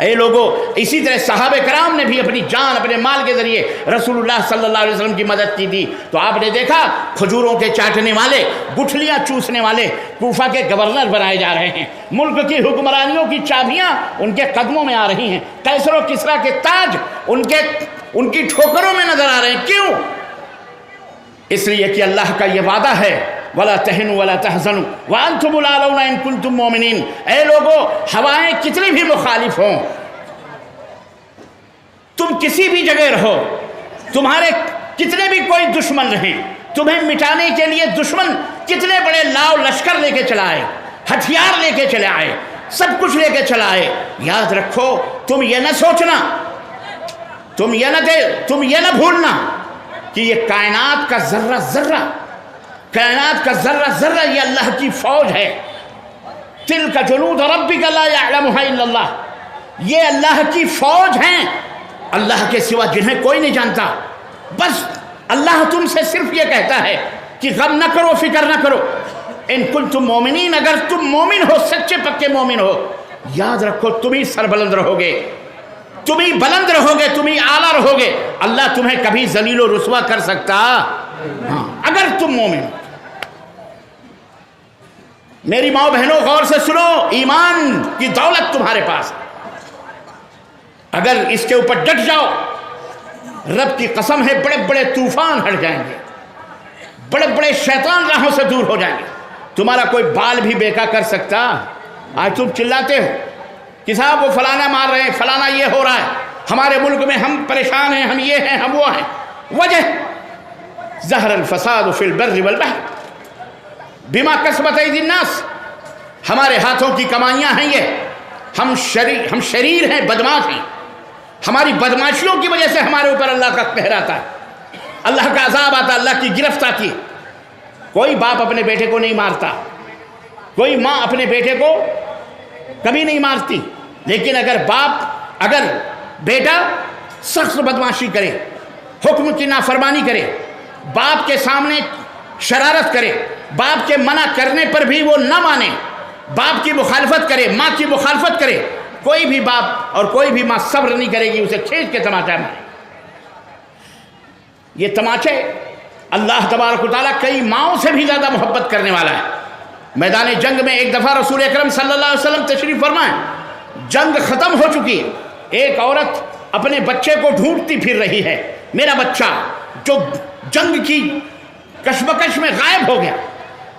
اے لوگوں، اسی طرح صحابہ کرام نے بھی اپنی جان اپنے مال کے ذریعے رسول اللہ صلی اللہ علیہ وسلم کی مدد کی تھی۔ تو آپ نے دیکھا کھجوروں کے چاٹنے والے، گٹھلیاں چوسنے والے کوفہ کے گورنر بنائے جا رہے ہیں، ملک کی حکمرانیوں کی چابیاں ان کے قدموں میں آ رہی ہیں، قیصر و کسریٰ کے تاج ان کی ٹھوکروں میں نظر آ رہے ہیں۔ کیوں؟ اس لیے کہ اللہ کا یہ وعدہ ہے وَلَا تَهِنُوا وَلَا تَحْزَنُوا وَأَنْتُمُ الْأَعْلَوْنَ إِن كُنتُم مُؤْمِنِينَ۔ اے لوگوں، ہوائیں کتنی بھی مخالف ہوں، تم کسی بھی جگہ رہو، تمہارے کتنے بھی کوئی دشمن رہیں، تمہیں مٹانے کے لیے دشمن کتنے بڑے لاؤ لشکر لے کے چلا آئے، ہتھیار لے کے چلے آئے، سب کچھ لے کے چلا آئے، یاد رکھو تم یہ نہ سوچنا، تم یہ نہ بھولنا کہ یہ کائنات کا ذرہ ذرہ یہ اللہ کی فوج ہے۔ تِلْكَ جُنُودُ رَبِّكَ لَا يَعْلَمُهَا إِلَّا اللَّهُ، یہ اللہ کی فوج ہیں، اللہ کے سوا جنہیں کوئی نہیں جانتا۔ بس اللہ تم سے صرف یہ کہتا ہے کہ غم نہ کرو، فکر نہ کرو۔ ان کنتم مومنین، اگر تم مومن ہو، سچے پکے مومن ہو، یاد رکھو تم ہی سربلند رہو گے، تم ہی بلند رہو گے، تم ہی اعلیٰ رہو گے۔ اللہ تمہیں کبھی ذلیل و رسوا کر سکتا ہاں اگر تم مومن ہو۔ میری ماں بہنوں غور سے سنو، ایمان کی دولت تمہارے پاس، اگر اس کے اوپر ڈٹ جاؤ، رب کی قسم ہے بڑے بڑے طوفان ہٹ جائیں گے، بڑے بڑے شیطان راہوں سے دور ہو جائیں گے، تمہارا کوئی بال بھی بیکا کر سکتا۔ آج تم چلاتے ہو کہ صاحب وہ فلانا مار رہے ہیں، فلانا یہ ہو رہا ہے، ہمارے ملک میں ہم پریشان ہیں، ہم یہ ہیں، ہم وہ ہیں۔ وجہ ظہر الفساد فی البر والبحر بما کسبت ایدی الناس، ہمارے ہاتھوں کی کمائیاں ہیں یہ، ہم شریر ہیں، بدماش ہیں، ہماری بدماشیوں کی وجہ سے ہمارے اوپر اللہ کا قہر آتا ہے، اللہ کا عذاب آتا ہے، اللہ کی گرفت آتی ہے۔ کوئی باپ اپنے بیٹے کو نہیں مارتا، کوئی ماں اپنے بیٹے کو کبھی نہیں مارتی، لیکن اگر بیٹا سخت بدماشی کرے، حکم کی نافرمانی کرے، باپ کے سامنے شرارت کرے، باپ کے منع کرنے پر بھی وہ نہ مانے، باپ کی مخالفت کرے، ماں کی مخالفت کرے، کوئی بھی باپ اور کوئی بھی ماں صبر نہیں کرے گی، اسے کھینچ کے تماچا مارے۔ یہ تماچے اللہ تبارک و تعالیٰ کئی ماؤں سے بھی زیادہ محبت کرنے والا ہے۔ میدان جنگ میں ایک دفعہ رسول اکرم صلی اللہ علیہ وسلم تشریف فرمائیں، جنگ ختم ہو چکی ہے، ایک عورت اپنے بچے کو ڈھونڈتی پھر رہی ہے، میرا بچہ جو جنگ کی کشمکش میں غائب ہو گیا،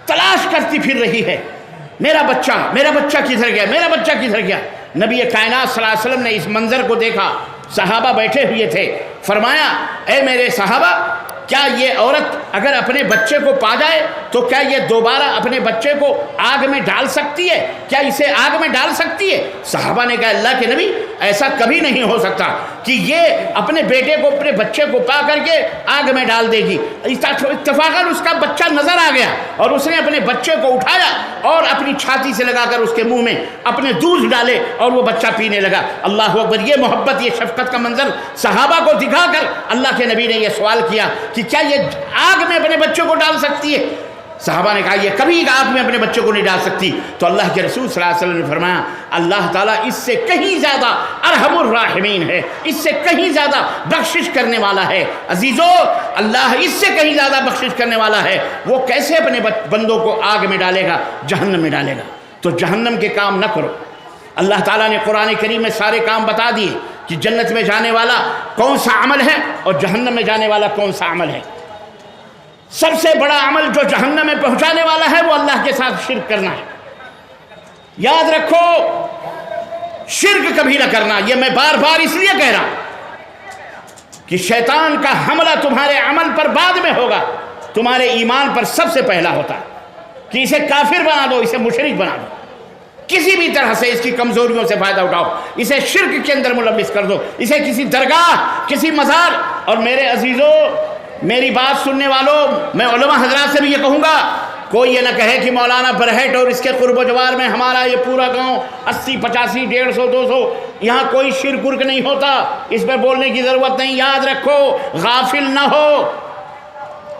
تلاش کرتی پھر رہی ہے، میرا بچہ کدھر گیا، میرا بچہ کدھر گیا۔ نبی کائنات صلی اللہ علیہ وسلم نے اس منظر کو دیکھا، صحابہ بیٹھے ہوئے تھے، فرمایا اے میرے صحابہ، کیا یہ عورت اگر اپنے بچے کو پا جائے تو کیا یہ دوبارہ اپنے بچے کو آگ میں ڈال سکتی ہے؟ کیا اسے آگ میں ڈال سکتی ہے؟ صحابہ نے کہا اللہ کے نبی ایسا کبھی نہیں ہو سکتا کہ یہ اپنے بیٹے کو، اپنے بچے کو پا کر کے آگ میں ڈال دے گی۔ اتفاقاً اس کا بچہ نظر آ گیا اور اس نے اپنے بچے کو اٹھایا اور اپنی چھاتی سے لگا کر اس کے منہ میں اپنے دودھ ڈالے اور وہ بچہ پینے لگا۔ اللہ اکبر! یہ محبت، یہ شفقت کا منظر صحابہ کو دکھا کر اللہ کے نبی نے یہ سوال کیا کہ کیا یہ آگ میں اپنے بچوں کو ڈال سکتی ہے؟ صحابہ نے کہا یہ کبھی آگ میں اپنے بچوں کو نہیں ڈال سکتی۔ تو اللہ کے رسول صلی اللہ علیہ وسلم نے فرمایا اللہ تعالیٰ اس سے کہیں زیادہ ارحم الراحمین ہے، اس سے کہیں زیادہ بخشش کرنے والا ہے۔ عزیزو، اللہ اس سے کہیں زیادہ بخشش کرنے والا ہے۔ وہ کیسے اپنے بندوں کو آگ میں ڈالے گا؟ جہنم میں ڈالے گا۔ تو جہنم کے کام نہ کرو۔ اللہ تعالیٰ نے قرآن کریم میں سارے کام بتا دیے کہ جنت میں جانے والا کون سا عمل ہے اور جہنم میں جانے والا کون سا عمل ہے۔ سب سے بڑا عمل جو جہنم میں پہنچانے والا ہے وہ اللہ کے ساتھ شرک کرنا ہے۔ یاد رکھو، شرک کبھی نہ کرنا۔ یہ میں بار بار اس لیے کہہ رہا ہوں کہ شیطان کا حملہ تمہارے عمل پر بعد میں ہوگا، تمہارے ایمان پر سب سے پہلا ہوتا ہے کہ اسے کافر بنا دو، اسے مشرک بنا دو، کسی بھی طرح سے اس کی کمزوریوں سے فائدہ اٹھاؤ، اسے شرک کے اندر ملوث کر دو، اسے کسی درگاہ، کسی مزار۔ اور میرے عزیزو، میری بات سننے والوں، میں علماء حضرات سے بھی یہ کہوں گا، کوئی یہ نہ کہے کہ مولانا برہٹ اور اس کے قرب و جوار میں ہمارا یہ پورا گاؤں 80 85 150 200 یہاں کوئی شرک ورک نہیں ہوتا، اس پہ بولنے کی ضرورت نہیں۔ یاد رکھو، غافل نہ ہو،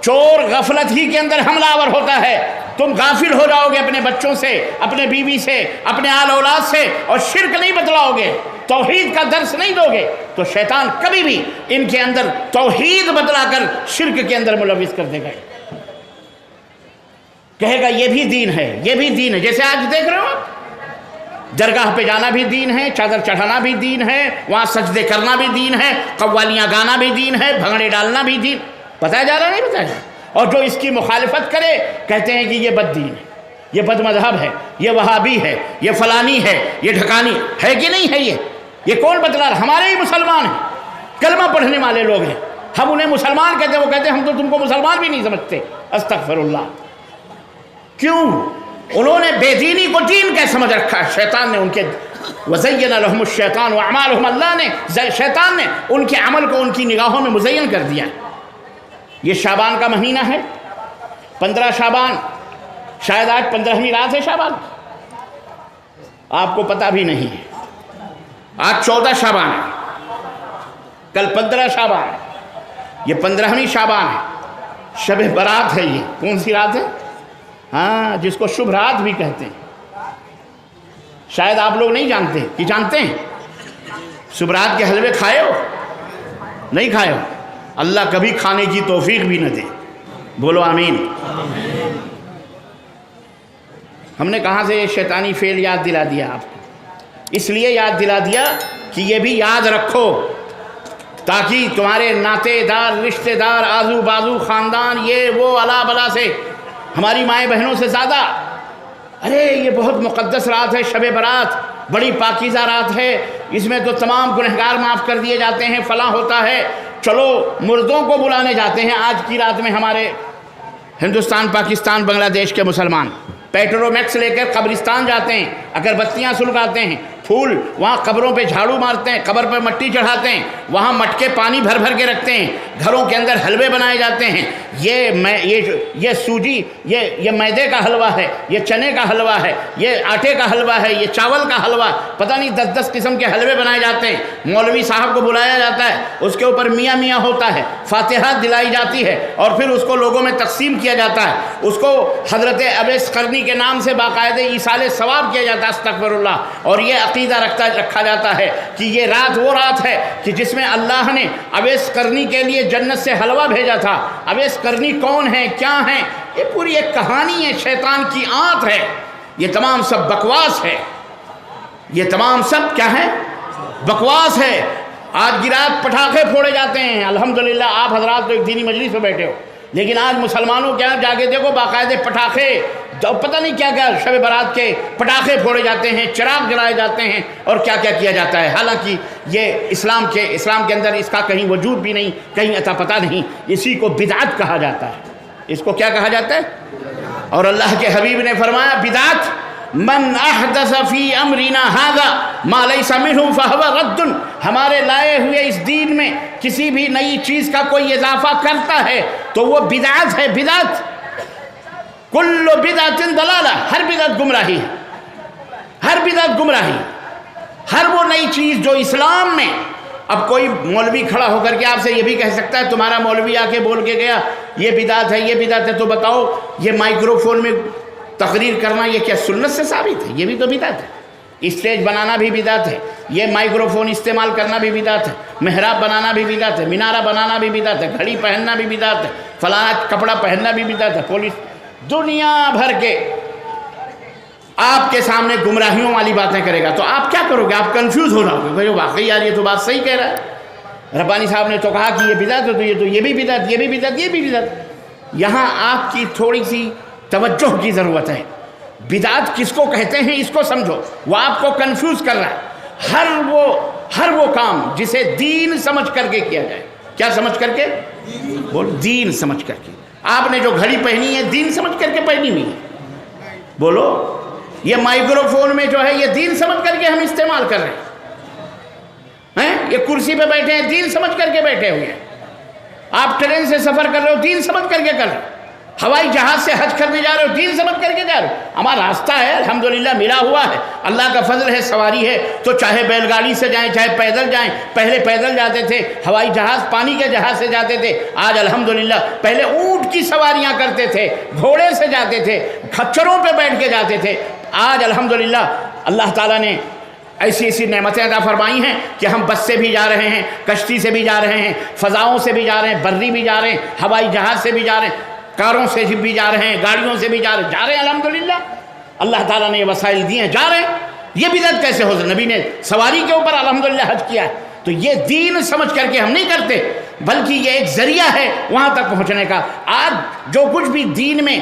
چور غفلت ہی کے اندر حملہ آور ہوتا ہے، تم غافل ہو جاؤ گے اپنے بچوں سے، اپنے بیوی سے، اپنے آل اولاد سے، اور شرک نہیں بتلاؤ گے، توحید کا درس نہیں دو گے، تو شیطان کبھی بھی ان کے اندر توحید بتلا کر شرک کے اندر ملوث کر دے گا، کہے گا یہ بھی دین ہے، یہ بھی دین ہے۔ جیسے آج دیکھ رہے ہو آپ، درگاہ پہ جانا بھی دین ہے، چادر چڑھانا بھی دین ہے، وہاں سجدے کرنا بھی دین ہے، قوالیاں گانا بھی دین ہے، بھنگڑے ڈالنا بھی دین، بتایا جا رہا نہیں بتایا جا رہا؟ اور جو اس کی مخالفت کرے کہتے ہیں کہ یہ بد دین ہے، یہ بد مذہب ہے، یہ وہابی ہے، یہ فلانی ہے، یہ ڈھکانی ہے کہ نہیں ہے؟ یہ کون بتلا رہا؟ ہمارے ہی مسلمان ہیں، کلمہ پڑھنے والے لوگ ہیں، ہم انہیں مسلمان کہتے ہیں، وہ کہتے ہیں ہم تو تم کو مسلمان بھی نہیں سمجھتے۔ استغفر اللہ۔ کیوں؟ انہوں نے بے دینی کو دین کیا سمجھ رکھا ہے؟ شیطان نے ان کے وَزَيَّنَ لَهُمُ الشَّيْطَانُ وَأَعْمَالُهُمْ، اللہ نے، شیطان نے ان کے عمل کو ان کی نگاہوں میں مزین کر دیا۔ یہ شعبان کا مہینہ ہے، 15 شعبان، شاید آج 15ویں رات ہے شعبان، آپ کو پتہ بھی نہیں ہے، آج 14 شعبان ہے، کل 15 شعبان ہے، یہ 15ویں شعبان ہے، شب برات ہے۔ یہ کون سی رات ہے؟ ہاں، جس کو شبھ رات بھی کہتے ہیں، شاید آپ لوگ نہیں جانتے کہ جانتے ہیں؟ شبھ رات کے حلوے کھائے ہو؟ نہیں کھائے ہو؟ اللہ کبھی کھانے کی توفیق بھی نہ دے، بولو آمین۔ ہم نے کہاں سے یہ شیطانی فعل یاد دلا دیا آپ کو؟ اس لیے یاد دلا دیا کہ یہ بھی یاد رکھو، تاکہ تمہارے ناتے دار، رشتہ دار، آزو بازو، خاندان، یہ وہ الا بلا سے، ہماری مائیں بہنوں سے زیادہ، ارے یہ بہت مقدس رات ہے شب برات، بڑی پاکیزہ رات ہے، اس میں تو تمام گنہگار معاف کر دیے جاتے ہیں، فلاں ہوتا ہے، چلو مردوں کو بلانے جاتے ہیں۔ آج کی رات میں ہمارے ہندوستان، پاکستان، بنگلہ دیش کے مسلمان پیٹرو میکس لے کر قبرستان جاتے ہیں، اگربتیاں سلگاتے ہیں، پھول وہاں قبروں پہ جھاڑو مارتے ہیں، قبر پہ مٹی چڑھاتے ہیں، وہاں مٹکے پانی بھر بھر کے رکھتے ہیں، گھروں کے اندر حلوے بنائے جاتے ہیں، یہ سوجی، یہ میدے کا حلوہ ہے، یہ چنے کا حلوہ ہے، یہ آٹے کا حلوہ ہے، یہ چاول کا حلوہ، پتہ نہیں 10 قسم کے حلوے بنائے جاتے ہیں۔ مولوی صاحب کو بلایا جاتا ہے، اس کے اوپر میاں میاں ہوتا ہے، فاتحہ دلائی جاتی ہے، اور پھر اس کو لوگوں میں تقسیم کیا جاتا ہے، اس کو حضرت اویس قرنی کے نام سے باقاعدہ ایصال ثواب کیا جاتا ہے، استغفر اللہ۔ اور یہ عقیدہ رکھا جاتا ہے کہ یہ رات وہ رات ہے کہ جس میں اللہ نے اویس قرنی کے لیے جنت سے حلوہ بھیجا تھا۔ اویس قرنی کون ہے، کیا ہیں، یہ پوری ایک کہانی ہے، شیطان کی آنت ہے، یہ تمام سب بکواس ہے، یہ تمام سب کیا ہے؟ بکواس ہے۔ آج کی رات پٹاخے پھوڑے جاتے ہیں، الحمدللہ آپ حضرات تو ایک دینی مجلس میں بیٹھے ہو، لیکن آج مسلمانوں کے یہاں جا کے دیکھو باقاعدے پٹاخے، پتہ نہیں کیا کیا شب برات کے پٹاخے پھوڑے جاتے ہیں، چراغ جلائے جاتے ہیں، اور کیا کیا کیا جاتا ہے، حالانکہ یہ اسلام کے اندر اس کا کہیں وجود بھی نہیں، کہیں اتا پتہ نہیں۔ اسی کو بدعت کہا جاتا ہے، اس کو کیا کہا جاتا ہے؟ اور اللہ کے حبیب نے فرمایا بدعت من احدث فی امرنا ھذا ما لیس منہ فہو رد، ہمارے لائے ہوئے اس دین میں کسی بھی نئی چیز کا کوئی اضافہ کرتا ہے تو وہ بدعت ہے۔ بدعت کل بدعت ضلالہ، ہر بدعت گمراہی ہے، ہر بدعت گمراہی، ہر وہ نئی چیز جو اسلام میں، اب کوئی مولوی کھڑا ہو کر کے آپ سے یہ بھی کہہ سکتا ہے، تمہارا مولوی آ کے بول کے گیا یہ بدعت ہے، یہ بدعت ہے، تو بتاؤ یہ مائکرو فون میں تقریر کرنا یہ کیا سنت سے ثابت ہے؟ یہ بھی تو بدعت ہے۔ اسٹیج بنانا بھی بدعت ہے، یہ مائکرو فون استعمال کرنا بھی بدعت ہے، محراب بنانا بھی بدعت ہے، مینارہ بنانا بھی بدعت ہے، گھڑی پہننا بھی بدعت ہے، فلاں کپڑا پہننا بھی بدعت ہے۔ پولیس دنیا بھر کے آپ کے سامنے گمراہیوں والی باتیں کرے گا تو آپ کیا کرو گے؟ آپ کنفیوز ہو رہا ہو گے، واقعی یار یہ تو بات صحیح کہہ رہا ہے، ربانی صاحب نے تو کہا کہ یہ بدعت ہے، تو یہ بھی بدعت، یہ بھی بدعت، یہ بھی بدعت۔ یہاں آپ کی تھوڑی سی توجہ کی ضرورت ہے۔ بدعت کس کو کہتے ہیں اس کو سمجھو، وہ آپ کو کنفیوز کر رہا ہے۔ ہر وہ کام جسے دین سمجھ کر کے کیا جائے، کیا سمجھ کر کے؟ بول، دین سمجھ کر کے۔ آپ نے جو گھڑی پہنی ہے دین سمجھ کر کے پہنی ہوئی ہے، بولو۔ یہ مائکرو فون میں جو ہے یہ دین سمجھ کر کے ہم استعمال کر رہے ہیں، یہ کرسی پہ بیٹھے ہیں دین سمجھ کر کے بیٹھے ہوئے ہیں، آپ ٹرین سے سفر کر رہے ہو دین سمجھ کر کے کر رہے ہیں۔ ہوائی جہاز سے حج کرنے جا رہے ہو، دین سمجھ کر کے جا رہے ہو. ہمارا راستہ ہے الحمدللہ ملا ہوا ہے، اللہ کا فضل ہے، سواری ہے، تو چاہے بیل گاڑی سے جائیں چاہے پیدل جائیں. پہلے پیدل جاتے تھے، ہوائی جہاز پانی کے جہاز سے جاتے تھے. آج الحمدللہ پہلے اونٹ کی سواریاں کرتے تھے، گھوڑے سے جاتے تھے، کھچروں پہ بیٹھ کے جاتے تھے. آج الحمدللہ اللہ تعالیٰ نے ایسی ایسی نعمتیں عطا فرمائی ہیں کہ ہم بس سے بھی جا رہے ہیں، کشتی سے بھی جا رہے ہیں، فضاؤں سے بھی جا رہے ہیں، بری بھی جا رہے ہیں، ہوائی جہاز سے بھی جا رہے ہیں، کاروں سے بھی جا رہے ہیں، گاڑیوں سے بھی جا رہے ہیں الحمدللہ. اللہ تعالیٰ نے یہ وسائل دیے ہیں، جا رہے ہیں. یہ بدعت کیسے ہو سکتا؟ نبی نے سواری کے اوپر الحمدللہ حج کیا ہے. تو یہ دین سمجھ کر کے ہم نہیں کرتے، بلکہ یہ ایک ذریعہ ہے وہاں تک پہنچنے کا. آج جو کچھ بھی دین میں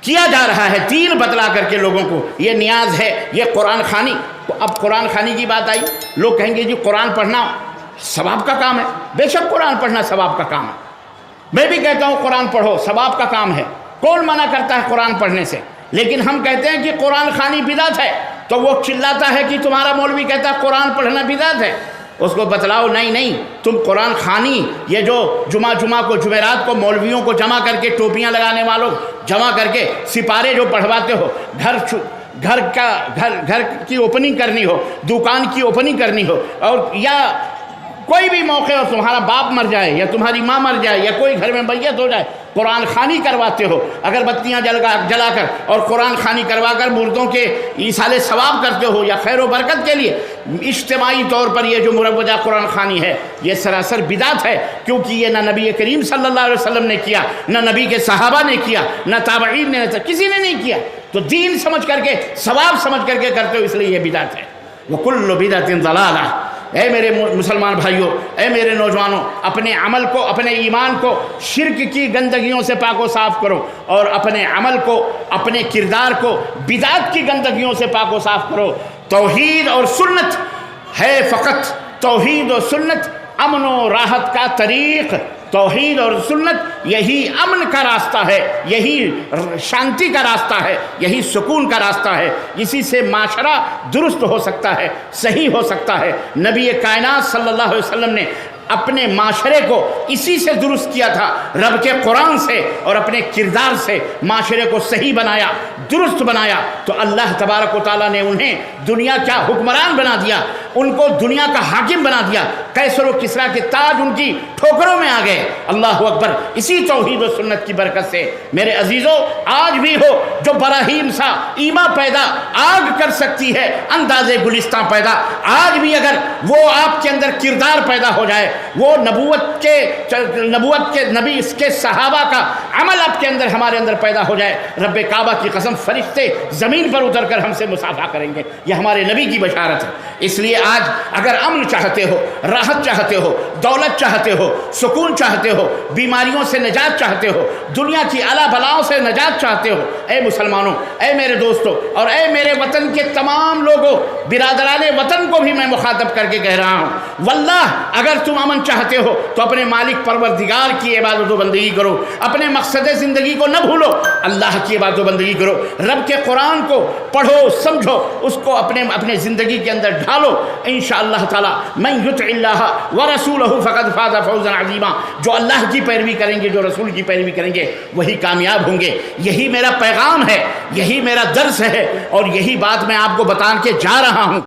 کیا جا رہا ہے، دین بتلا کر کے لوگوں کو، یہ نیاز ہے، یہ قرآن خوانی. اب قرآن خوانی کی بات آئی، لوگ کہیں گے جی قرآن پڑھنا ثواب کا کام ہے. بے شک قرآن پڑھنا ثواب کا کام ہے، میں بھی کہتا ہوں قرآن پڑھو، ثواب کا کام ہے. کون منع کرتا ہے قرآن پڑھنے سے؟ لیکن ہم کہتے ہیں کہ قرآن خوانی بدعت ہے، تو وہ چلاتا ہے کہ تمہارا مولوی کہتا ہے قرآن پڑھنا بدعت ہے. اس کو بتلاؤ نہیں تم قرآن خوانی، یہ جو جمعہ کو جمعرات کو مولویوں کو جمع کر کے، ٹوپیاں لگانے والوں جمع کر کے سپارے جو پڑھواتے ہو، گھر کی اوپننگ کرنی ہو، دکان کی اوپننگ کرنی ہو، اور یا کوئی بھی موقع ہو، تمہارا باپ مر جائے یا تمہاری ماں مر جائے یا کوئی گھر میں میت ہو جائے، قرآن خوانی کرواتے ہو، اگربتیاں جلا کر اور قرآن خوانی کروا کر مردوں کے ایصال ثواب کرتے ہو یا خیر و برکت کے لیے، اجتماعی طور پر یہ جو مروجہ قرآن خوانی ہے یہ سراسر بدعت ہے. کیونکہ یہ نہ نبی کریم صلی اللہ علیہ وسلم نے کیا، نہ نبی کے صحابہ نے کیا، نہ تابعین نے، کسی نے نہیں کیا. تو دین سمجھ کر کے، ثواب سمجھ کر کے کرتے ہو، اس لیے یہ بدعت ہے. وَكُلُّ بِدْعَةٍ ضَلَالَةٍ. اے میرے مسلمان بھائیوں، اے میرے نوجوانوں، اپنے عمل کو، اپنے ایمان کو شرک کی گندگیوں سے پاک و صاف کرو، اور اپنے عمل کو، اپنے کردار کو بدعت کی گندگیوں سے پاک و صاف کرو. توحید اور سنت ہے فقط، توحید و سنت امن و راحت کا طریق. توحید اور سنت یہی امن کا راستہ ہے، یہی شانتی کا راستہ ہے، یہی سکون کا راستہ ہے. اسی سے معاشرہ درست ہو سکتا ہے، صحیح ہو سکتا ہے. نبی کائنات صلی اللہ علیہ وسلم نے اپنے معاشرے کو اسی سے درست کیا تھا، رب کے قرآن سے اور اپنے کردار سے معاشرے کو صحیح بنایا، درست بنایا. تو اللہ تبارک و تعالیٰ نے انہیں دنیا کا حکمران بنا دیا، ان کو دنیا کا حاکم بنا دیا. قیصر و کسریٰ کے تاج ان کی ٹھوکروں میں آ گئے. اللہ اکبر. اسی توحید و سنت کی برکت سے میرے عزیزوں، آج بھی ہو جو براہیم سا ایما پیدا آگ کر سکتی ہے انداز گلستاں پیدا. آج بھی اگر وہ آپ کے اندر کردار پیدا ہو جائے، وہ نبوت کے نبی اس کے صحابہ کا عمل آپ کے اندر، ہمارے اندر پیدا ہو جائے، رب کعبہ کی قسم فرشتے زمین پر اتر کر ہم سے مصافحہ کریں گے. یہ ہمارے نبی کی بشارت ہے. اس لیے آج اگر امن چاہتے ہو، راحت چاہتے ہو، دولت چاہتے ہو، سکون چاہتے ہو، بیماریوں سے نجات چاہتے ہو، دنیا کی اعلیٰ بلاؤں سے نجات چاہتے ہو، اے مسلمانوں، اے میرے دوستوں، اور اے میرے وطن کے تمام لوگوں، برادران وطن کو بھی میں مخاطب کر کے کہہ رہا ہوں، واللہ اگر تم امن چاہتے ہو تو اپنے مالک پروردگار کی عبادت و بندگی کرو، اپنے مقصد زندگی کو نہ بھولو، اللہ کی عبادت و بندگی کرو، رب کے قرآن کو پڑھو، سمجھو، اس کو اپنے زندگی کے اندر ڈھالو. انشاءاللہ تعالی من یطع اللہ ورسولہ فقد فاز فوزا عظیما. جو اللہ کی پیروی کریں گے، جو رسول کی پیروی کریں گے، وہی کامیاب ہوں گے. یہی میرا پیغام ہے، یہی میرا درس ہے، اور یہی بات میں آپ کو بتا کے جا رہا ہوں.